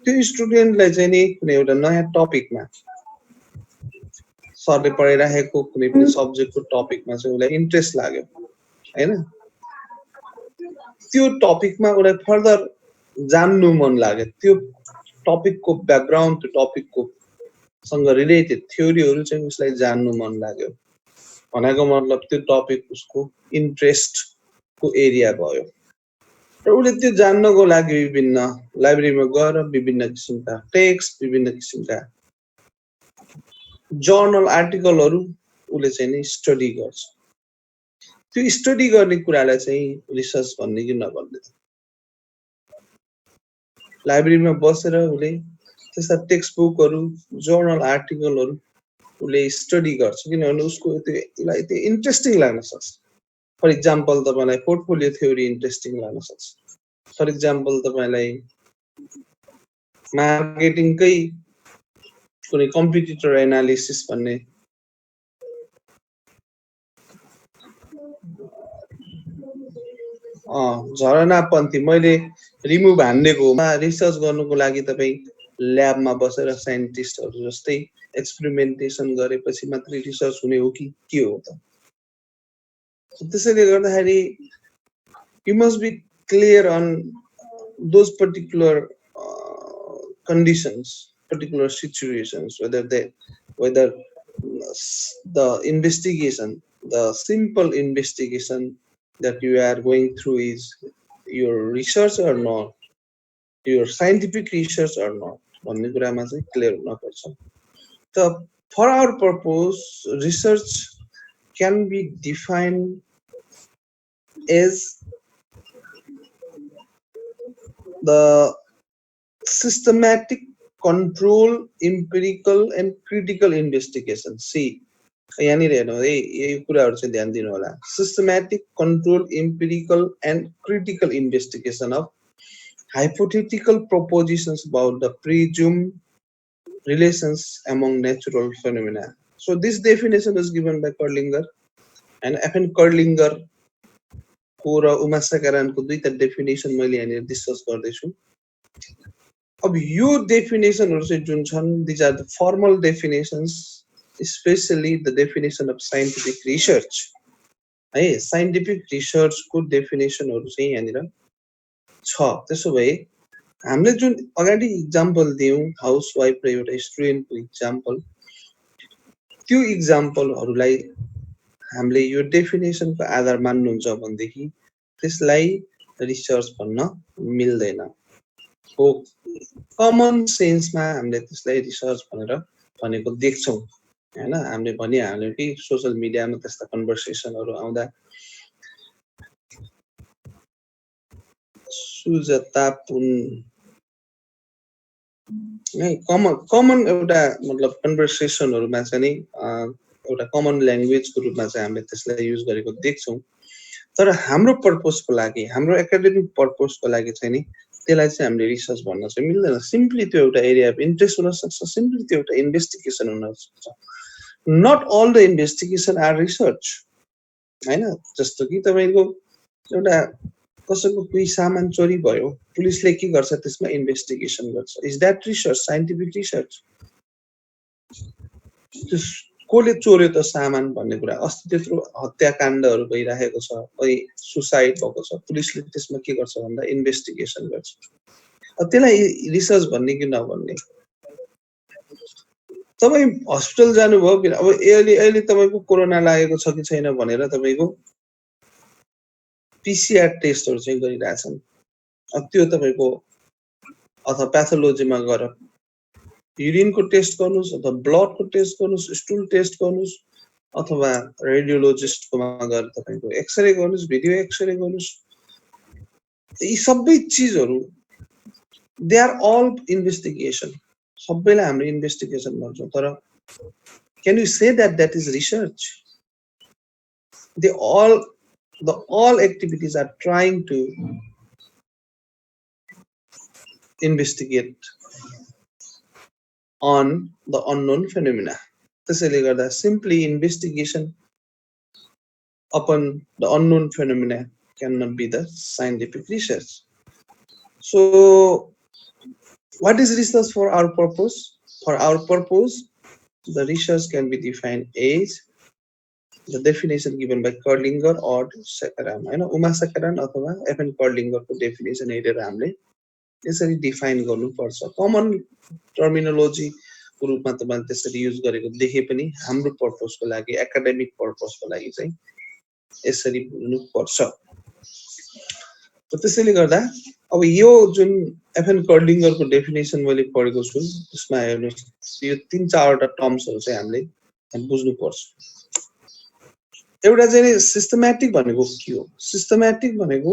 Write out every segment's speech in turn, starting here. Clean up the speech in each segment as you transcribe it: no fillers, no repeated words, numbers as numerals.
त्यो स्टुडेन्टलाई चाहिँ नि कुनै एउटा नयाँ टपिकमा सरले पढाइराखेको कुनै पनि सब्जेक्टको टपिकमा चाहिँ उसलाई इन्ट्रेस्ट लाग्यो हैन, त्यो टपिकमा उसलाई फर्दर जान्नु मन लाग्यो, त्यो टपिकको ब्याकग्राउन्ड, त्यो टपिकको सँग रिलेटेड थ्योरीहरू चाहिँ उसलाई जान्नु मन लाग्यो भनेको मतलब त्यो टपिक उसको इन्ट्रेस्टको एरिया भयो र उसले त्यो जान्नको लागि विभिन्न लाइब्रेरीमा गएर विभिन्न किसिमका टेक्स्ट, विभिन्न किसिमका जर्नल आर्टिकलहरू उसले चाहिँ नि स्टडी गर्छ। त्यो स्टडी गर्ने कुरालाई चाहिँ रिसर्च भन्ने कि नभन्ने, लाइब्रेरीमा बसेर उसले त्यस्ता टेक्स्ट बुकहरू, जर्नल आर्टिकलहरू उसले स्टडी गर्छ किनभने उसको उसलाई त्यो इन्ट्रेस्टिङ लाग्न सक्छ। फर इक्जाम्पल तपाईँलाई पोर्टफोलियो थ्योरी इन्ट्रेस्टिङ लाग्न सक्छ, फर इक्जाम्पल तपाईँलाई मार्केटिङकै कुनै कम्पिटिटर एनालिसिस भन्ने झरनापन्थी मैले रिमुभ हान्नेकोमा रिसर्च गर्नुको लागि तपाईँ ल्याबमा बसेर साइन्टिस्टहरू जस्तै एक्सपेरिमेन्टेसन गरेपछि मात्रै रिसर्च हुने हो कि के हो त? त्यसैले गर्दाखेरि you must be clear on those particular conditions, particular situations, whether the investigation, the simple investigation that you are going through is your research or not, your scientific research or not, भन्ने कुरामा चाहिँ clear हुनुपर्छ। त for our purpose, research can be defined as the systematic, control, empirical and critical investigation. See, यहाँनिर हेर्नु है, यही कुराहरु चाहिँ ध्यान दिनु होला। Systematic, control, empirical and critical investigation of hypothetical propositions about the presumed relations among natural phenomena. So this definition is given by Kerlinger and F.N. Kerlinger को र उमा सकारानको दुईटा डेफिनेसन मैले यहाँनिर डिस्कस गर्दैछु। अब यो डेफिनेसनहरु चाहिँ जुन छन्, these are the formal definitions, especially the definition of scientific research है। साइन्टिफिक रिसर्च को डेफिनेसनहरु चाहिँ यहाँनिर छ। त्यसो भए हामीले जुन अगाडि एक्जाम्पल दियौं हाउसवाइफ र एउटा स्टुडेन्टको एक्जाम्पल, त्यो एक्जाम्पलहरुलाई हामीले यो डेफिनेसनको आधार मान्नुहुन्छ भनेदेखि त्यसलाई रिसर्च भन्न मिल्दैन। हो, कमन सेन्समा हामीले त्यसलाई रिसर्च भनेर भनेको देख्छौं हैन। हामीले भनिहाल्यौं कि सोशल मिडियामा त्यस्ता कन्भर्सेसनहरु आउँदा सुजता पुन नै कमन एउटा मतलब कन्भर्सेसनहरुमा चाहिँ नि एउटा कमन ल्याङ्ग्वेजको रूपमा चाहिँ हामीले त्यसलाई युज गरेको देख्छौं। तर हाम्रो पर्पसको लागि, हाम्रो एकाडेमिक पर्पसको लागि चाहिँ नि त्यसलाई चाहिँ हामीले रिसर्च भन्न चाहिँ मिल्दैन। सिम्पली त्यो एउटा एरिया अफ इन्ट्रेस्ट हुन सक्छ, सिम्पली त्यो एउटा इन्भेस्टिगेसन हुन सक्छ। Not all the investigation are research हैन। जस्तो कि तपाईको एउटा कसैको कोही सामान चोरी भयो, पुलिसले के गर्छ त्यसमा इन्भेस्टिगेसन गर्छ। Is that research, scientific research? कोले चोर्यो त सामान भन्ने कुरा, अस्ति त्यत्रो हत्याकाण्डहरु भइराखेको छ, कोही सुसाइड भएको छ, पुलिसले त्यसमा के गर्छ भन्दा इन्भेस्टिगेसन गर्छ। त्यसलाई रिसर्च भन्ने कि नभन्ने? तपाई हस्पिटल जानुभयो कि अब अहिले तपाईको कोरोना लागेको छ कि छैन भनेर तपाईको पीसीआर टेस्टहरु चाहिँ गरिरहेछन्। त्यो तपाईको अथवा प्याथोलोजीमा गएर युरिनको टेस्ट गर्नुस् अथवा ब्लडको टेस्ट गर्नुस्, स्टुल टेस्ट गर्नुस् अथवा रेडियोलोजिस्टकोमा गएर तपाईको एक्सरे गर्नुस्, भिडियो एक्सरे गर्नुस्। यी सबै चीजहरु दे आर अल इन्भेस्टिगेसन। सबैलाई हामीले इन्भेस्टिगेसन भन्छौं। तर can you say that is research? All activities are trying to investigate on the unknown phenomena. त्यसैले गर्दा simply investigation upon the unknown phenomena cannot be the scientific research. So What is research for our purpose? For our purpose, the research can be defined as the definition given by Kerlinger or Sakaran. हैन उमा सकारान अथवा एफएन कर्लिङ्गरको definition हेरेर हामीले यसरी define गर्नुपर्छ common terminology को रूपमा तपाईले त्यसरी युज गरेको देखे पनि हाम्रो पर्पसको लागि एकाडेमिक पर्पसको लागि चाहिँ यसरी हुनुपर्छ त्यसैले गर्दा अब यो जुन एफएन कर्लिङ्गरको डेफिनेसन मैले पढेको छु त्यसमा हेर्नुस् यो 3-4 वटा टर्म्सहरु चाहिँ हामीले बुझ्नु पर्छ एउटा चाहिँ सिस्टमैटिक भनेको के हो सिस्टमैटिक भनेको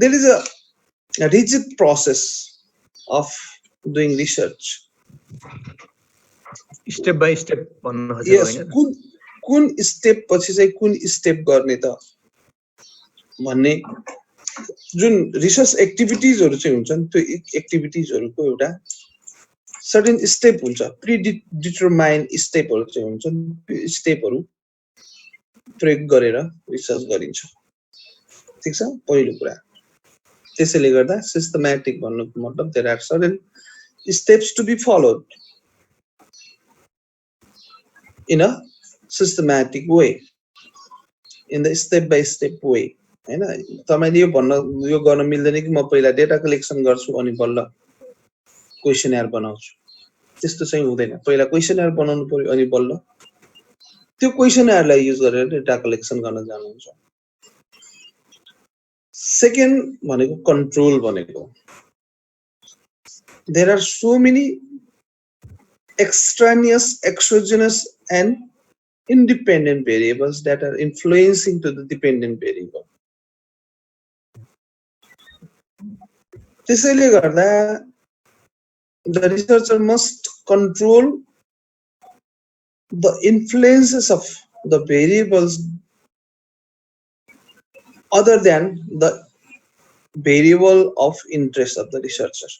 there is a rigid process of doing research step by step भन्नु खोजेको yes हैन कुन स्टेप पछि चाहिँ कुन स्टेप गर्ने त भन्ने जुन रिसर्च एक्टिभिटीजहरु चाहिँ हुन्छन् त्यो एक्टिभिटीजहरुको एउटा सर्टेन स्टेप हुन्छ प्री डिटरमाइन स्टेपहरु चाहिँ हुन्छन् त्यो स्टेपहरु प्रयोग गरेर रिसर्च गरिन्छ ठीक छ पहिलो कुरा त्यसैले गर्दा सिस्टमैटिक भन्नुको मतलब there are certain steps to be followed in a systematic way in the step by step way हैन तपाईले यो भन्न यो गर्न मिल्दैन कि म पहिला डेटा कलेक्सन गर्छु अनि बल्ल क्वेशनर बनाउँछु त्यस्तो चाहिँ हुँदैन पहिला क्वेशनर बनाउनु पर्यो अनि बल्ल त्यो क्वेशनरलाई युज गरेर डेटा कलेक्सन गर्न जानुहुन्छ सेकेन्ड भनेको कन्ट्रोल भनेको there are so many extraneous exogenous and independent variables that are influencing to the dependent variable त्यसैले गर्दा the researcher must control the influences of the variables other than the variable of interest of the researcher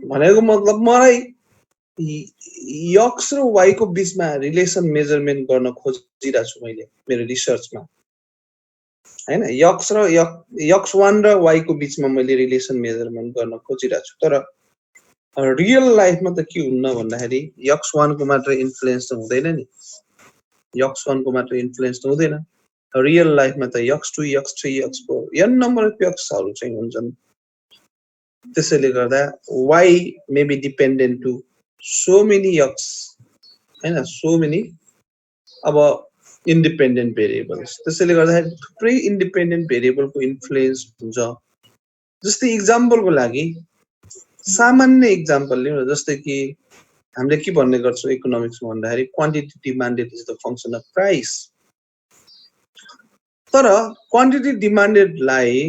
भनेको मतलब मलाई x र y को बीचमा relation measurement गर्न खोजिरा छु मैले मेरो रिसर्चमा हैन x र x1 र y को बीचमा मैले रिलेसन मेजरमेन्ट गर्न खोजिरा छु तर रियल लाइफमा त के हुन्न भन्दाखेरि x1 को मात्र इन्फ्लुएन्स त हुँदैन नि x1 को मात्र इन्फ्लुएन्स त हुँदैन रियल लाइफमा त x2 x3 x4 n number of xहरु चाहिँ हुन्छन् त्यसैले गर्दा y may be dependent to so many x हैन so many अब independent variables त्यसैले गर्दा थुप्रै independent variable को इन्फ्लुएन्स हुन्छ जस्तै एक्जाम्पलको लागि सामान्य एक्जाम्पल लिउँ जस्तै कि हामीले के भन्ने गर्छौं इकोनोमिक्समा भन्दाखेरि quantity demanded is the function of price तर क्वान्टिटी डिमान्डेडलाई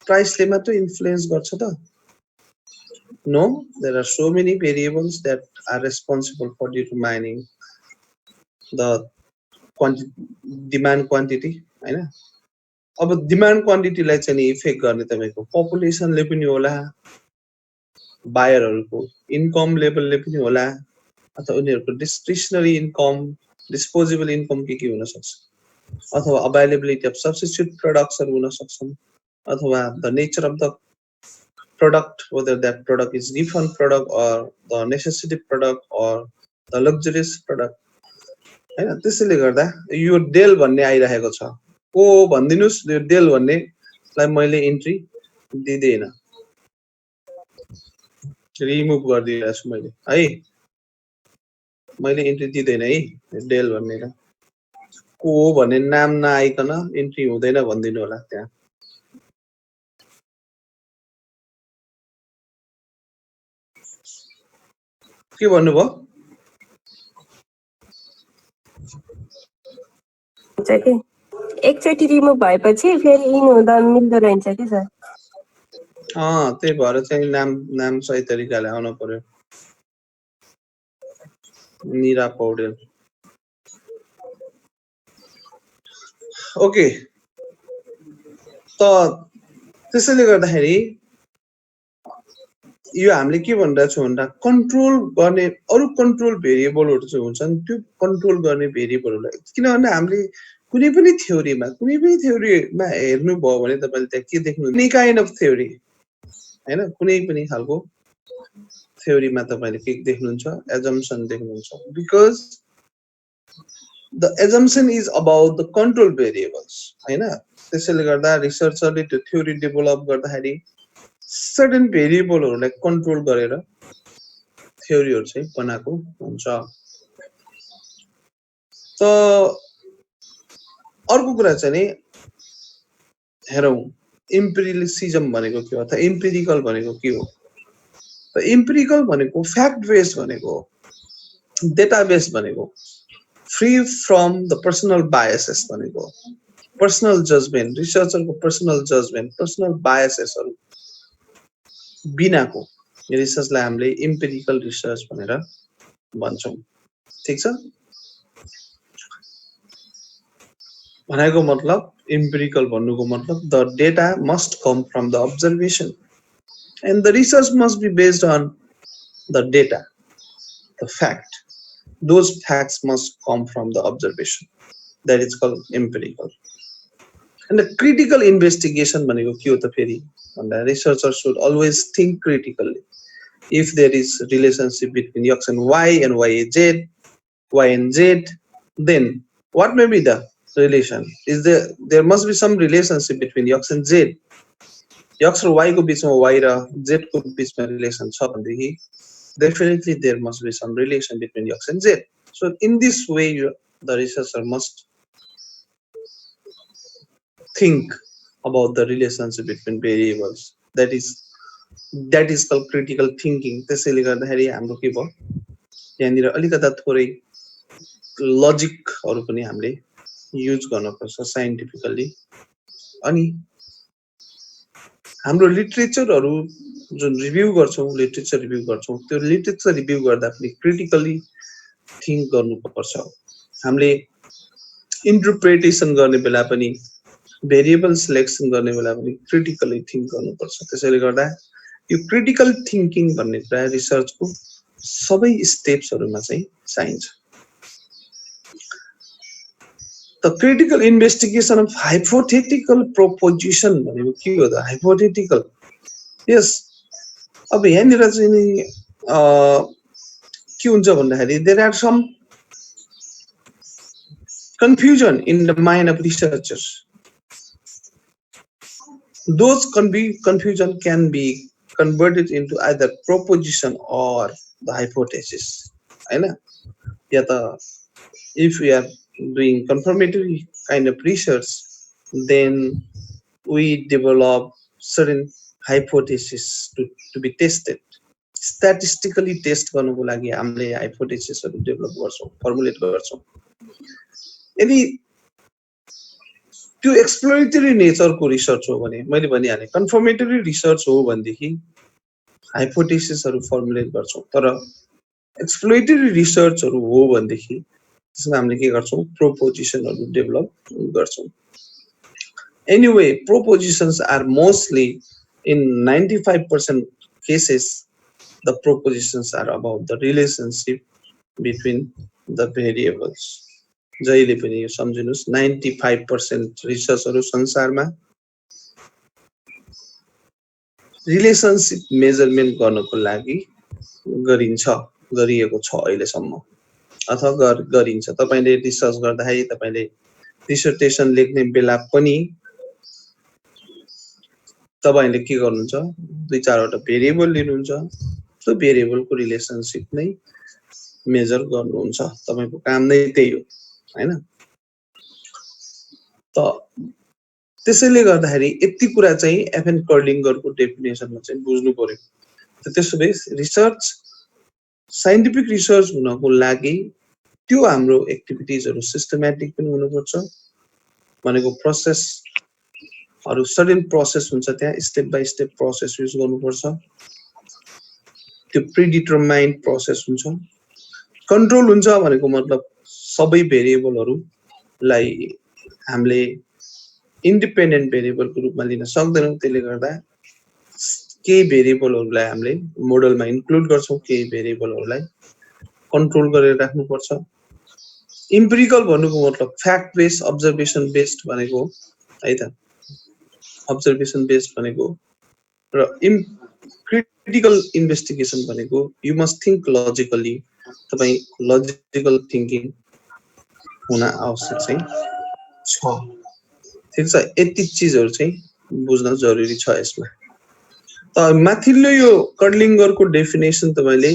प्राइसले मात्र इन्फ्लुएन्स गर्छ त no there are so many variables that are responsible for determining the demand quantity हैन अब डिमान्ड क्वान्टिटीलाई चाहिँ इफेक्ट गर्ने तपाईको पपुलेसनले पनि होला बायरहरुको इन्कम लेभलले पनि होला अथवा उनीहरुको डिस्क्रिशनरी इन्कम डिस्पोजेबल इन्कम के हुन सक्छ अथवा अवेलेबिलिटी अफ सब्स्टिट्युट प्रोडक्ट्सहरु हुन सक्छन् अथवा the nature of the product whether that product is refund product or the necessity product or the luxurious product हैन त्यसैले गर्दा यो डेल भन्ने आइराखेको छ ओ भन्दिनुस् यो डेल भन्ने लाई मैले एन्ट्री दिदैन रिमुभ गर्दिरा छु मैले एन्ट्री दिदैन है डेल भन्ने को भन्ने नाम नआइकन एन्ट्री हुँदैन भन्दिनु होला त्यहाँ के भन्नुभयो के एकचोटी रिमुभ भएपछि फेरि इन हुँदा मिल्दो रहन्छ के सर त्यही भएर चाहिँ नाम सही तरिकाले आउन पर्यो निरा पौडेल ओके त त्यसैले गर्दाखेरि यो हामीले के भनिरहेको छौं भन्दा कन्ट्रोल गर्ने अरु कन्ट्रोल भेरिएबलहरु चाहिँ हुन्छन् त्यो कन्ट्रोल गर्ने भेरिएबलहरुलाई किनभने हामीले कुनै पनि थ्योरीमा हेर्नुभयो भने तपाईले त्यहाँ के देख्नुहुन्छ, एनी काइन्ड अफ थ्योरी हैन, कुनै पनि खालको थ्योरीमा तपाईले के देख्नुहुन्छ, एजम्पसन देख्नुहुन्छ, because the assumption is about the control variables हैन। त्यसैले गर्दा रिसर्चरले त्यो थ्योरी डेभलप गर्दाखेरि सर्टेन भेरिएबलहरुलाई कन्ट्रोल गरेर थ्योरीहरु चाहिँ बनाएको हुन्छ। त अर्को कुरा चाहिँ नि हेरौं, इम्पिरिकलिज्म भनेको के हो अथवा इम्पिरिकल भनेको के हो? त इम्पिरिकल भनेको फ्याक्ट बेस भनेको, डेटा बेस भनेको, free from the personal biases भनेको, पर्सनल जजमेन्ट, रिसर्चरको पर्सनल जजमेन्ट, पर्सनल बायसेसहरु बिनाको रिसर्चलाई हामीले इम्पिरिकल रिसर्च भनेर भन्छौं। ठीक छ? भनेको मतलब empirical भन्नुको मतलब the data must come from the observation and the research must be based on the data, the fact. Those facts must come from the observation. That is called empirical. And the critical investigation भनेको के हो त फेरि भन्दा researcher should always think critically. If there is relationship between x and y and z, then what may be the relation? Is there must be some relationship between x and z. x र y को बीचमा y र z को बीचमा relation छ भनेदेखि definitely there must be some relation between x and z. So in this way the researcher must think about the relationship between variables. That is called critical thinking. त्यसैले गर्दाखेरि हाम्रो के भयो, यहाँनिर अलिकता थोरै लजिकहरु पनि हामीले युज गर्नुपर्छ साइन्टिफिकली। अनि हाम्रो लिटरेचरहरु जुन रिभ्यू गर्छौं, लिटरेचर रिभ्यू गर्छौं, त्यो लिटरेचर रिभ्यू गर्दा पनि क्रिटिकली थिंक गर्नुपर्छ। हामीले इन्टरप्रिटेसन गर्ने बेला पनि, भेरिएबल सिलेक्सन गर्ने बेला पनि क्रिटिकली थिंक गर्नुपर्छ। त्यसैले गर्दा यो क्रिटिकल थिंकिङ भन्ने कुरा रिसर्चको सबै स्टेप्सहरुमा चाहिँ चाहिन्छ। The critical investigation of hypothetical proposition भनेको के हो त? hypothetical, yes, अब यहाँनिर चाहिँ नि के हुन्छ भन्दाखेरि there are some confusion in the mind of researchers. Those confusion can be converted into either proposition or the hypothesis, हैन? या त if we are doing confirmatory kind of research, then we develop certain hypotheses to be tested. Statistically test गर्नुको लागि हामीले हाइपोथेसिसहरु develop गर्छौं, formulate गर्छौं। यदि त्यो exploratory नेचरको रिसर्च हो भने, मैले भनिहालेँ कन्फर्मेटरी रिसर्च हो भनेदेखि हाइपोथेसिसहरु फर्मुलेट गर्छौं। तर एक्सप्लोरेटरी रिसर्चहरु हो भनेदेखि त्यसमा हामीले के गर्छौं, प्रोपोजिसनहरु डेभलप गर्छौं। Anyway, propositions are mostly in 95% cases the propositions are about the relationship between the variables. जहिले पनि यो सम्झिनुस्, 95% रिसर्चहरु संसारमा रिलेशनशिप मेजरमेन्ट गर्नको लागि गरिएको छ अहिलेसम्म, अथवा गरिन्छ। तपाईले रिसर्च गर्दाखेरि तपाईले डिसर्टेसन लेख्ने बेला पनि तपाईले के गर्नुहुन्छ, दुई चारवटा भेरिएबल लिनुहुन्छ, त्यो भेरिएबलको रिलेशनशिप नै मेजर गर्नुहुन्छ। तपाईको काम नै त्यही हो, हैन? त त्यसैले गर्दाखेरि यति कुरा चाहिँ एफएन कर्लिङ्गरको डेफिनेसनमा चाहिँ बुझ्नु पर्यो। त त्यसोभए रिसर्च, साइन्टिफिक रिसर्च हुनको लागि त्यो हाम्रो एक्टिभिटिजहरु सिस्टमेटिक पनि हुनुपर्छ। भनेको प्रोसेसहरु सर्टेन प्रोसेस हुन्छ, त्यहाँ step by step process use गर्नुपर्छ। त्यो प्रिडिटरमाइन्ड प्रोसेस हुन्छ। कन्ट्रोल हुन्छ भनेको मतलब सबै भेरिएबलहरुलाई हामीले इन्डिपेन्डेन्ट भेरिएबलको रूपमा लिन सक्दैनौं। त्यसले गर्दा केही भेरिएबलहरुलाई हामीले मोडलमा इन्क्लुड गर्छौं, केही भेरिएबलहरुलाई कन्ट्रोल गरेर राख्नुपर्छ। इम्पिरिकल भन्नुको मतलब फ्याक्ट बेस्ड अब्जर्भेसन बेस्ड भनेको है त अब्जर्भेसन बेस्ड भनेको र क्रिटिकल इन्भेस्टिगेसन भनेको यु मस्ट थिंक लजिकली तपाई लजिकल थिंकिङ हुन आवश्यक छ ठीक छ यति चीजहरु चाहिँ बुझ्न जरुरी छ यसमा त माथिल्लो यो कर्लिङ्गरको डेफिनेसन तपाईले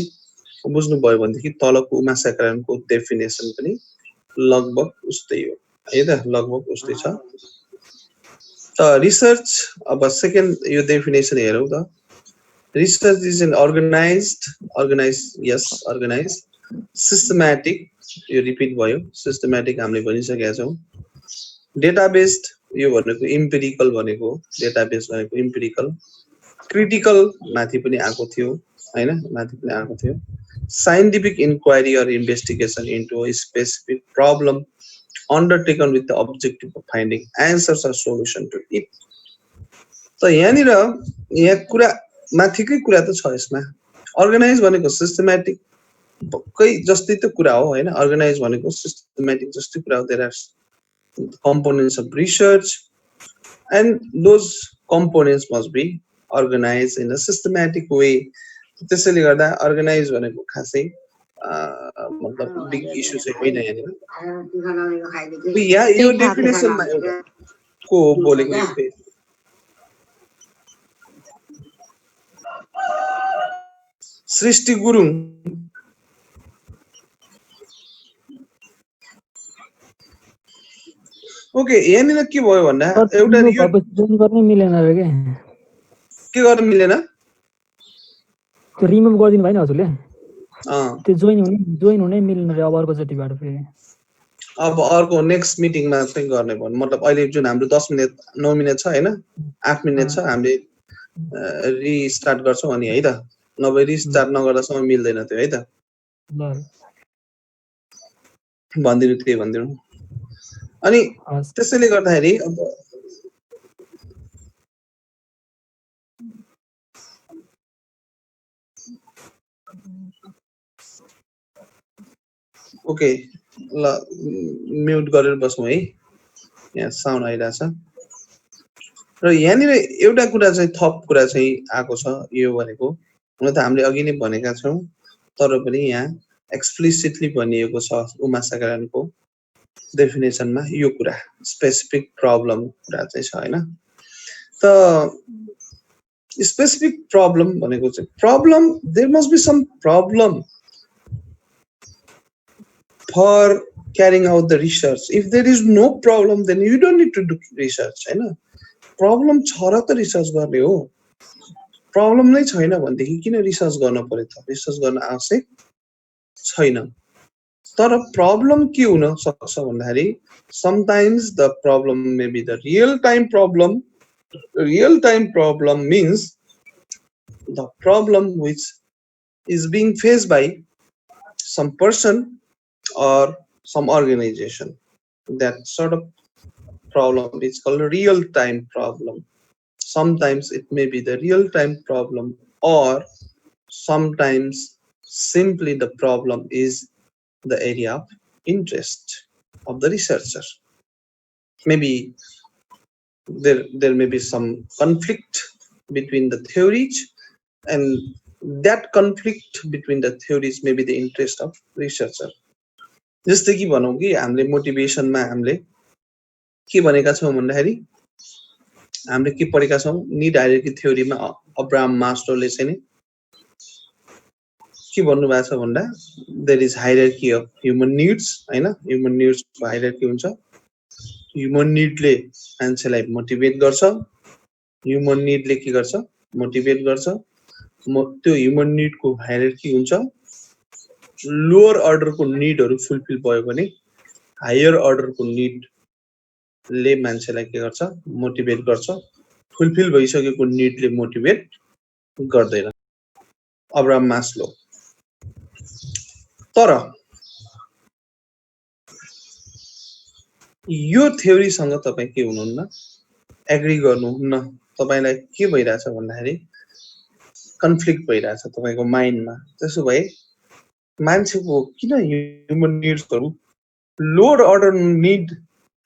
बुझ्नु भयो भनेदेखि तलको उमाशेखरनको डेफिनेसन पनि लगभग उस्तै हो है त लगभग उस्तै छ त रिसर्च अब सेकेन्ड यो डेफिनेसन हेरौं त research is an organized systematic यो रिपिट भयो सिस्टमेटिक हामीले भनिसकेका छौं डेटाबेस्ड यो भनेको इम्पिरिकल भनेको डेटाबेस भनेको इम्पिरिकल क्रिटिकल माथि पनि आको थियो हैन माथि पनि आको थियो scientific inquiry or investigation into a specific problem undertaken with the objective of finding answers or solution to it त यहाँ कुरा माथिकै कुरा त छ यसमा अर्गनाइज भनेको सिस्टमेटिक कै जस्तै त कुरा हो हैन अर्गनाइज भनेको सिस्टमेटिक जस्तै कुरा हो there are components of research and those components must be organized in a systematic way त्यसैले गर्दा अर्गनाइज भनेको खासै मतलब बिग इशु चाहिँ होइन हैन यो डेफिनेसनमा एउटा को बोलेको यो सृष्टि गुरुङ ओके यहाँनिर के भयो भन्दा एउटा जोइन गर्न मिलेन रे के गर्न मिलेन त्यो रिमुभ गर्दिनु भएन हजुरले त्यो जोइन हुनै मिल्न रे अब अर्को चोटिबाट फेरि अब अर्को नेक्स्ट मिटिङमा चाहिँ गर्ने भन्नु मतलब अहिले जुन हाम्रो 10 मिनेट 9 मिनेट छ हैन 8 मिनेट छ हामीले रिस्टार्ट गर्छौं अनि है त नभए रिस्टार्ट नगर्दासम्म मिल्दैन त्यो है त ल भन्दिनु त्यही भन्दिनु अनि त्यसैले गर्दाखेरि अब ओके ल म्युट गरेर बसौँ है यहाँ साउन्ड आइरहेछ र यहाँनिर एउटा कुरा चाहिँ थप कुरा चाहिँ आएको छ यो भनेको हुन त हामीले अघि नै भनेका छौं तर पनि यहाँ एक्सप्लिसिटली भनिएको छ उमाशेखरनको डेफिनेसनमा यो कुरा स्पेसिफिक प्रब्लम कुरा चाहिँ छ हैन त स्पेसिफिक प्रब्लम भनेको चाहिँ problem there must be some problem for carrying out the research. If there is no problem, then you don't need to do research. हैन प्रब्लम छ र त रिसर्च गर्ने हो प्रब्लम नै छैन भनेदेखि किन रिसर्च गर्न पर्यो त रिसर्च गर्न आवश्यक छैन तर प्रब्लम के हुन सक्छ भन्दाखेरि sometimes the problem may be the real time problem means the problem which is being faced by some person or some organization. That sort of problem is called a real time problem. Sometimes it may be the real time problem or sometimes simply the problem is the area of interest of the researcher. Maybe there may be some conflict between the theories and that conflict between the theories may be the interest of researcher. जस्तै कि भनौं कि हामीले मोटिभेसनमा हामीले के भनेका छौं भन्दाखेरि हामीले के पढेका छौं नीड हायरार्की थ्योरीमा अब्राहम मास्लोले चाहिँ नि के भन्नु भएको छ भन्दा there is hierarchy of human needs हैन ह्युमन नीड्स को हायरार्की हुन्छ ह्युमन नीडले मान्छेलाई मोटिभेट गर्छ ह्युमन नीडले के गर्छ मोटिभेट गर्छ त्यो ह्युमन नीडको हायरार्की हुन्छ लोअर अर्डरको नीडहरु फुलफिल भयो भने हायर अर्डरको नीडले मान्छेलाई के गर्छ मोटिभेट गर्छ फुलफिल भइसकेको नीडले मोटिभेट गर्दैन अब्राहम मास्लो तर यो थ्योरीसँग तपाई के हुनुहुन्न एग्री गर्नुहुन्न तपाईलाई के भइराछ भन्दाखेरि कन्फ्लिक्ट भइराछ तपाईको माइन्डमा त्यसो भए मान्छेको किन ह्युमन नीड्सहरु लोअर अर्डर निड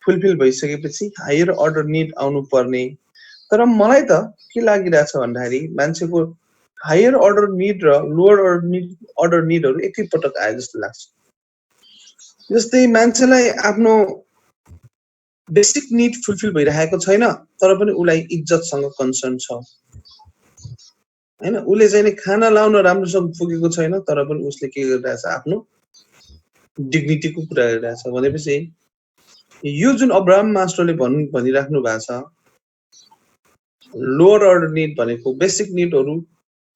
फुलफिल भइसकेपछि हायर अर्डर निड आउनु पर्ने। तर मलाई त के लागिरहेछ भन्दाखेरि मान्छेको हायर अर्डर निड र लोअर अर्डर निडहरू एकैपटक आए जस्तो लाग्छ। जस्तै मान्छेलाई आफ्नो बेसिक निड फुलफिल भइरहेको छैन तर पनि उसलाई इज्जतसँग कन्सर्न छ हैन। उसले चाहिँ खाना लाउन राम्रोसँग पुगेको छैन तर पनि उसले के गरिरहेछ आफ्नो डिग्निटीको कुरा गरिरहेछ भनेपछि यो जुन अब्राहम मास्लोले भनिराख्नु भएको छ लोअर अर्डर निड भनेको बेसिक निडहरू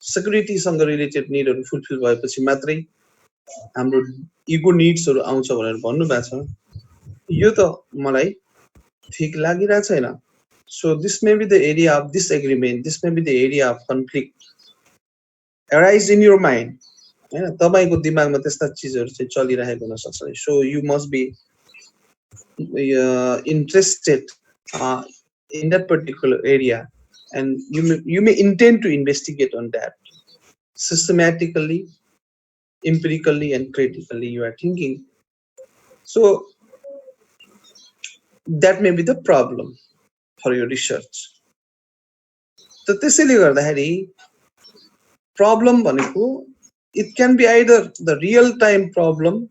सेक्युरिटीसँग रिलेटेड निडहरू फुलफिल भएपछि मात्रै हाम्रो इगो निड्सहरू आउँछ भनेर भन्नुभएको छ। यो त मलाई ठीक लागिरहेको छैन। So this may be the area of disagreement, this may be the area of conflict arise in your mind हैन। तपाईको दिमागमा त्यस्ता चीजहरू चाहिँ चलिरहेको हुन सक्छ। So you must be interested in that particular area and you may intend to investigate on that systematically, empirically and critically you are thinking. So that may be the problem for your research. So त्यसैले गर्दाखेरि problem भनेको it can be either the real time problem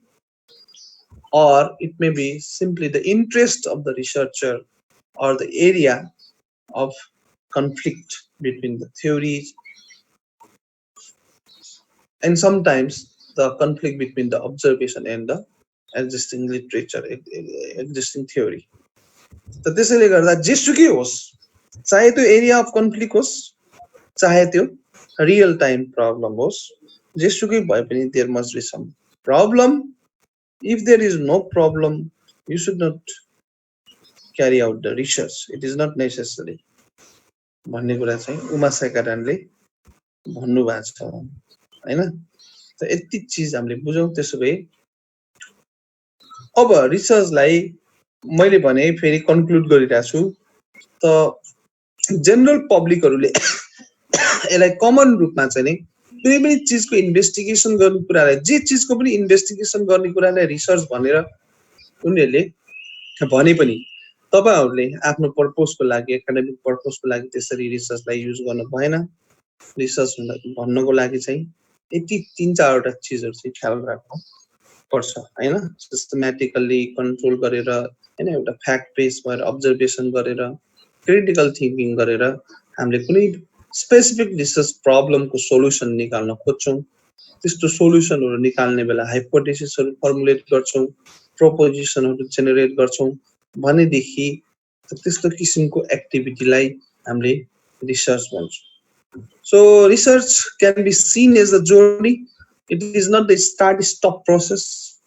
or it may be simply the interest of the researcher or the area of conflict between the theories, and sometimes the conflict between the observation and the existing literature, existing theory. So त्यसैले गर्दा जेसुकै होस्, चाहे त्यो area of conflict होस् चाहे त्यो real time problem होस्, जेसुकै भए पनि there must be some problem. If there is no problem, you should not carry out the research. It is not necessary. भन्ने कुरा चाहिँ उमा साइकारानले भन्नु भएको छ हैन। त यति चीज हामीले बुझौं। त्यसो भए अब रिसर्चलाई मैले भने फेरि कन्क्लुड गरिरहेको छु। त जनरल पब्लिकहरुले यसलाई कमन रूपमा चाहिँ नि कुनै पनि चीजको इन्भेस्टिगेसन गर्ने कुरालाई, जे चीजको पनि इन्भेस्टिगेसन गर्ने कुरालाई रिसर्च भनेर उनीहरुले भने पनि तपाईहरुले आफ्नो पर्पसको लागि, एकाडेमिक पर्पसको लागि त्यसरी रिसर्चलाई युज गर्न भएन। रिसर्च भन्नको लागि चाहिँ यति 3-4 वटा चीजहरु चाहिँ ख्याल राख्नु पर्छ हैन। सिस्टमेटिकली कन्ट्रोल गरेर हैन, एउटा फ्याक्ट बेस भएर अब्जर्भेसन गरेर क्रिटिकल थिंकिङ गरेर हामीले कुनै स्पेसिफिक रिसर्च प्रब्लमको सोलुसन निकाल्न खोज्छौं। त्यस्तो सोलुसनहरु निकाल्ने बेला हाइपोथेसिसहरु फर्मुलेट गर्छौं, प्रोपोजिसनहरु जेनेरेट गर्छौं भनेदेखि त्यस्तो किसिमको एक्टिभिटीलाई हामीले research भन्छौं। So research can be seen as a journey. It is not the start stop process.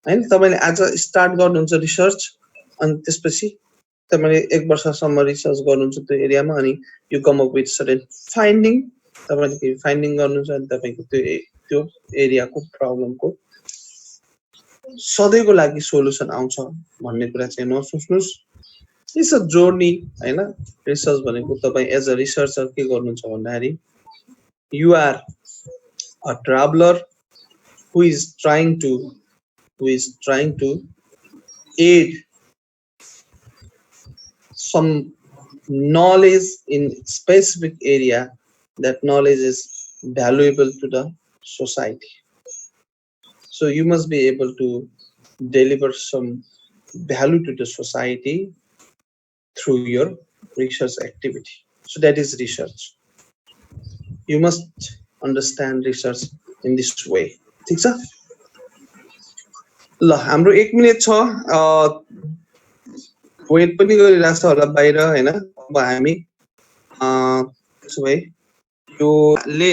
हैन, तपाईले आज स्टार्ट गर्नुहुन्छ रिसर्च अनि त्यसपछि तपाईले 1 वर्षसम्म रिसर्च गर्नुहुन्छ त्यो एरियामा अनि you come up with certain finding. तपाईले के फाइन्डिङ गर्नुहुन्छ अनि तपाईको त्यो एरियाको प्रब्लमको सधैँको लागि सोलुसन आउँछ भन्ने कुरा चाहिँ नसोच्नुस्। इट्स अ जर्नी हैन। रिसर्च भनेको तपाई एज अ रिसर्चर के गर्नुहुन्छ भन्दाखेरि you are a traveller who is trying to aid some knowledge in specific area. That knowledge is valuable to the society. So you must be able to deliver some value to the society through your research activity. So that is research. You must understand research in this way. ठीक छ? ल हाम्रो 1 minute छ। Weight पनि गरिराछ होला बाहिर हैन। अब हामी त्यसो भए यो ले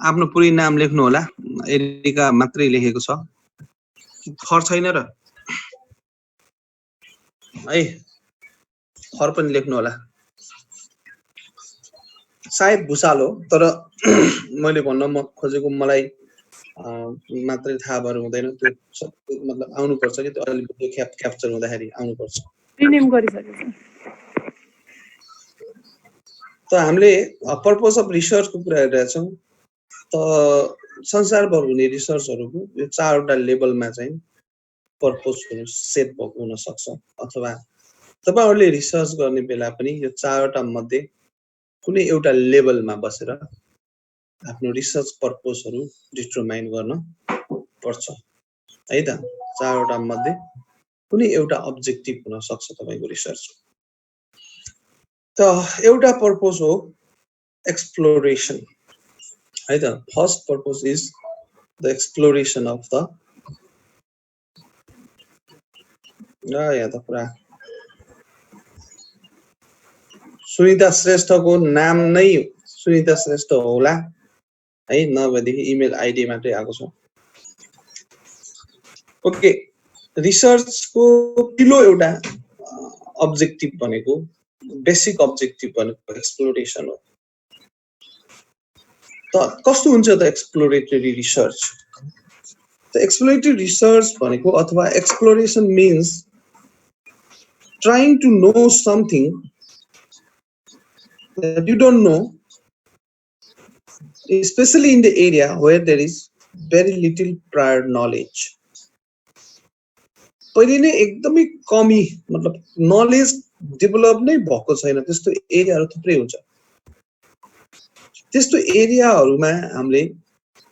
आफ्नो पुरै नाम लेख्नु होला। एरिका मात्रै लेखेको छ, खर छैन र है, खर पनि लेख्नु होला। सायद भुसाल हो तर मैले भन्न खोजेको मलाई मात्रै थाहा भएर हुँदैन। त्यो मतलब आउनु पर्छ कि त्यो अलि भिडियो क्याप्चर हुँदाखेरि आउनु पर्छ। रिनेम गरिसकेको छ। त हामीले पर्पस अफ रिसर्चको कुरा गरिरहेछौँ। त संसारभर हुने रिसर्चहरुको यो 4 वटा लेभलमा चाहिँ पर्पस हुनु सेट भएको हुन सक्छ अथवा तपाईहरुले रिसर्च गर्ने बेला पनि यो चारवटा मध्ये कुनै एउटा लेभलमा बसेर आफ्नो रिसर्च पर्पसहरु डिटरमाइन गर्न पर्छ है त चारवटा मध्ये कुनै एउटा अब्जेक्टिभ हुन सक्छ तपाईको रिसर्च त एउटा पर्पस हो एक्सप्लोरेसन है त first purpose is the exploration of the यहाँ त पुरा सुनिता श्रेष्ठको नाम नै सुनिता श्रेष्ठ होला है नभएदेखि इमेल आइडी मात्रै आएको छ ओके रिसर्चको पहिलो एउटा अब्जेक्टिभ भनेको बेसिक अब्जेक्टिभ भनेको एक्सप्लोरेसन हो त कस्तो हुन्छ त एक्सप्लोरेटरी रिसर्च त एक्सप्लोरेटरी रिसर्च भनेको अथवा exploration means trying to know something that you don't know, especially in the area where there is very little prior knowledge. पहिले नै एकदमै कमी मतलब नलेज डेभलप नै भएको छैन त्यस्तो एरियाहरु थुप्रै हुन्छ त्यस्तो एरियाहरुमा हामीले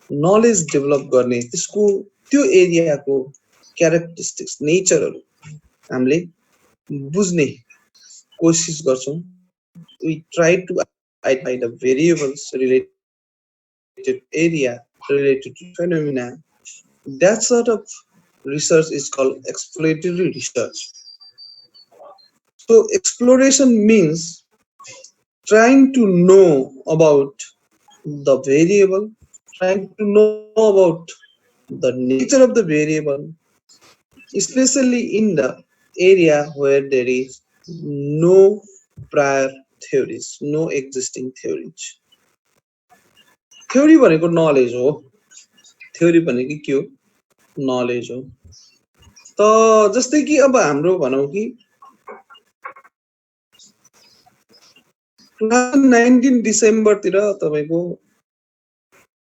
नलेज डेभलप गर्ने त्यसको त्यो एरियाको क्यारेक्टरिस्टिक्स नेचरहरु हामीले बुझ्ने कोशिश गर्छौं we try to identify the variables related area related to phenomena that sort of research is called exploratory research so exploration means trying to know about the variable trying to know about the nature of the variable especially in the area where there is no prior theories no existing theories theory भनेको knowledge हो theory भनेको के हो knowledge हो त जस्तै कि अब हाम्रो भनौं कि 2019 डिसेम्बर तिर तपाईको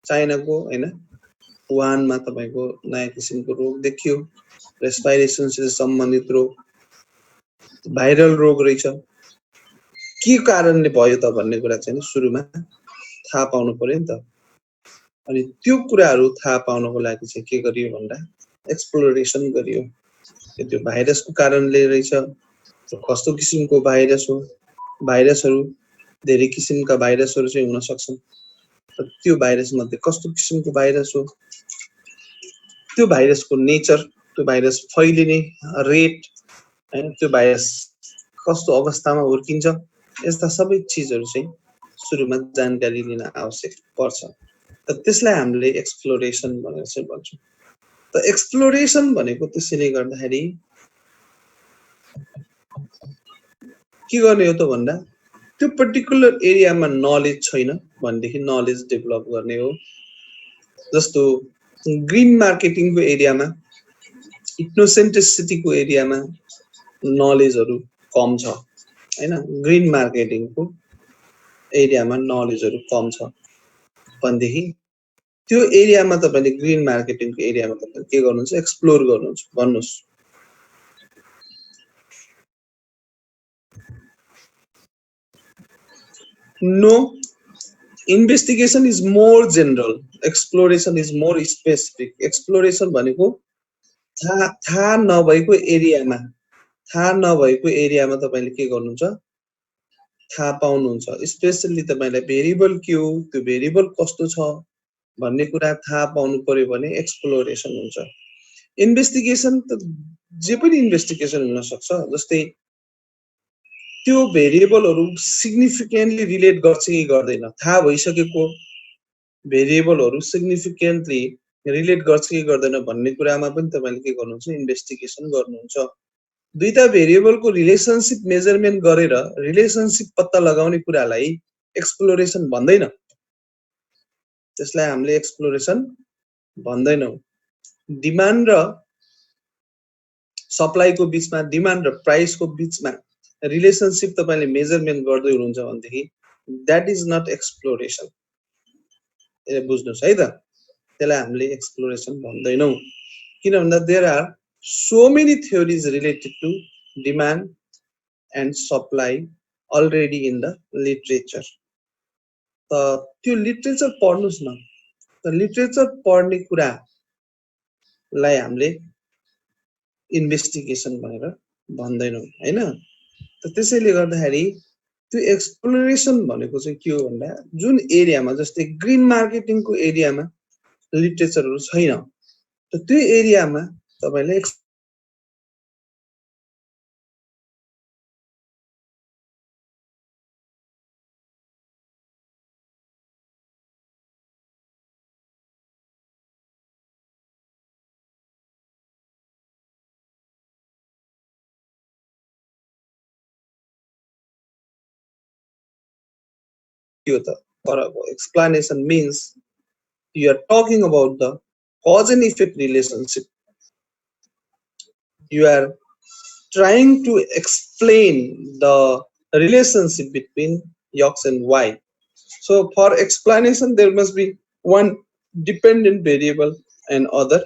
चाइनाको हैन वुहानमा तपाईको नयाँ किसिमको रोग देखियो रेस्पिरेसन से सम्बन्धित रोग भाइरल रोग रहेछ के कारणले भयो त भन्ने कुरा चाहिँ सुरुमा थाहा पाउनु पर्यो नि त अनि त्यो कुराहरु थाहा पाउनको लागि चाहिँ के गरियो भन्दा एक्सप्लोरेसन गरियो त्यो भाइरसको कारणले रहेछ कस्तो किसिमको भाइरस हो भाइरसहरु धेरै किसिमका भाइरसहरु चाहिँ हुन सक्छन् त्यो भाइरस मध्ये कस्तो किसिमको भाइरस हो त्यो भाइरसको नेचर त्यो भाइरस फैलिने रेट हैन त्यो भाइरस कस्तो अवस्थामा हुर्किन्छ यस्ता सबै चीजहरु चाहिँ सुरुमा जानकारी लिन आवश्यक पर्छ त त्यसलाई हामीले एक्सप्लोरेसन भनेर चाहिँ भन्छौं त एक्सप्लोरेसन भनेको त्यसैले गर्दाखेरि के गर्ने हो त भन्दा त्यो पर्टिकुलर एरियामा नलेज छैन भनेदेखि नलेज डेभलप गर्ने हो जस्तो ग्रीन मार्केटिङको एरियामा इग्नोसेन्ट्रिसिटीको एरियामा नलेजहरु कम छ हैन ग्रीन मार्केटिङको एरियामा नलेजहरु कम छ भनेदेखि त्यो एरियामा तपाईले ग्रीन मार्केटिङको एरियामा तपाईले के गर्नुहुन्छ एक्सप्लोर गर्नुहुन्छ भन्नुस् no investigation is more general exploration is more specific exploration भनेको थाहा नभएको एरियामा तपाईले के गर्नुहुन्छ थाहा पाउनुहुन्छ स्पेशली तपाईलाई भेरिएबल के हो त्यो भेरिएबल कस्तो छ भन्ने कुरा थाहा पाउनु पर्यो भने एक्सप्लोरेसन हुन्छ इन्भेस्टिगेसन त जे पनि इन्भेस्टिगेसन हुन सक्छ जस्तै त्यो भेरिएबलहरु सिग्निफिकेन्टली रिलेट गर्छ कि गर्दैन थाहा भइसकेको भेरिएबलहरु सिग्निफिकेन्टली रिलेट गर्छ कि गर्दैन भन्ने कुरामा पनि तपाईले के गर्नुहुन्छ इन्भेस्टिगेसन गर्नुहुन्छ दुईटा भेरिएबलको रिलेशनशिप मेजरमेन्ट गरेर रिलेशनशिप पत्ता लगाउने कुरालाई एक्सप्लोरेसन भन्दैन त्यसलाई हामीले एक्सप्लोरेसन भन्दैनौं डिमान्ड र सप्लाईको बीचमा डिमान्ड र प्राइसको बीचमा रिलेशनशिप तपाईले मेजरमेन्ट गर्दै हुनुहुन्छ भनेदेखि दैट इज नट एक्सप्लोरेसन ए बुझ्नुस् है त त्यसलाई हामीले एक्सप्लोरेसन भन्दैनौं किन भन्दा there are so many theories related to demand and supply already in the literature. त्यो लिटरेचर पढ्नुस् न, त लिटरेचर पढ्ने कुरालाई हामीले इन्भेस्टिगेसन भनेर भन्दैनौँ हैन। त त्यसैले गर्दाखेरि त्यो एक्सप्लोरेसन भनेको चाहिँ के हो भन्दा जुन एरियामा जस्तै ग्रीन मार्केटिङको एरियामा लिटरेचरहरू छैन, त त्यो एरियामा तपाईले explanation means you are talking about the cause and effect relationship. You are trying to explain the relationship between X and Y. So for explanation, there must be one dependent variable and other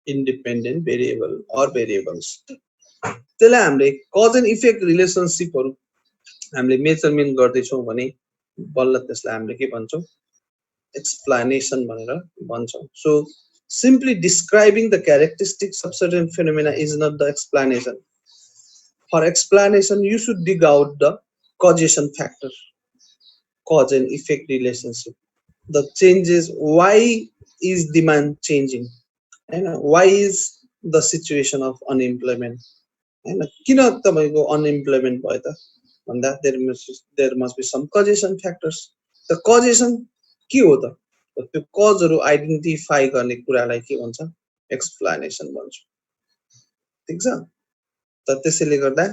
independent variable or variables. त्यसलाई हामीले cause and effect relationshipहरु हामीले measurement गर्दैछौं भने बल्ल त्यसलाई हामीले के भन्छौं, explanation भनेर भन्छौं. So simply describing the characteristics of certain phenomena is not the explanation. For explanation, you should dig out the causation factor, cause and effect relationship. The changes, why is demand changing, and why is the situation of unemployment, and किन तपाईको unemployment भयो त भन्दा there must be some causation factors. The causation के हो त, त्यो कजहरु identify गर्ने कुरालाई के भन्छ, एक्सप्लेनेसन भन्छ. ठीक छ? त त्यसैले गर्दा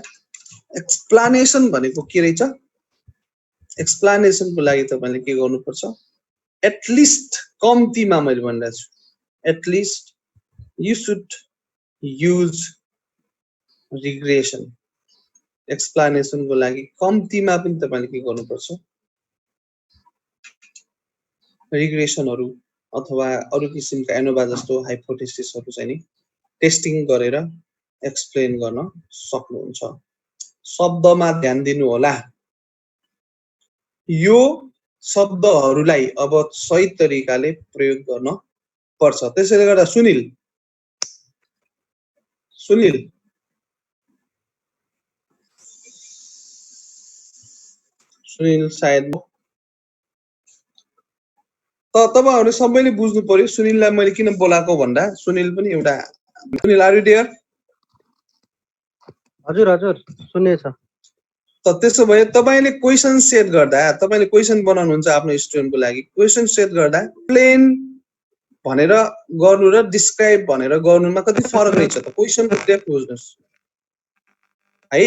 एक्सप्लेनेसन भनेको के रहेछ, एक्सप्लेनेसन को लागि तपाईले के गर्नुपर्छ, एटलिस्ट कम्तीमा मैले भनिरहेको छु, at least you should use regression. Explanation को लागि कम्तीमा पनि तपाईले के गर्नुपर्छ, रिग्रेसनहरु अथवा अरु किसिमका एनोभा जस्तो हाइपोथेसिसहरु चाहिँ नि टेस्टिङ गरेर एक्सप्लेन गर्न सक्नुहुन्छ. शब्दमा ध्यान दिनु होला, यो शब्दहरुलाई अब सही तरिकाले प्रयोग गर्न पर्छ. त्यसैले गर्दा सुनिल सायद त तपाईहरुले सबैले बुझ्नु पर्यो सुनिललाई मैले किन बोलाको भन्दा सुनिल पनि एउटा, सुनिल आर यु देयर? हजुर हजुर सुन्नेछ. त त्यसो भए तपाईले क्वेशन सेट गर्दा, तपाईले क्वेशन बनाउनुहुन्छ आफ्नो स्टुडेन्टको लागि, क्वेशन सेट गर्दा प्लेन भनेर गर्नु र डिस्क्राइब भनेर गर्नुमा कति फरक रहेछ त, क्वेशन डेप्थ बुझ्नुस् है.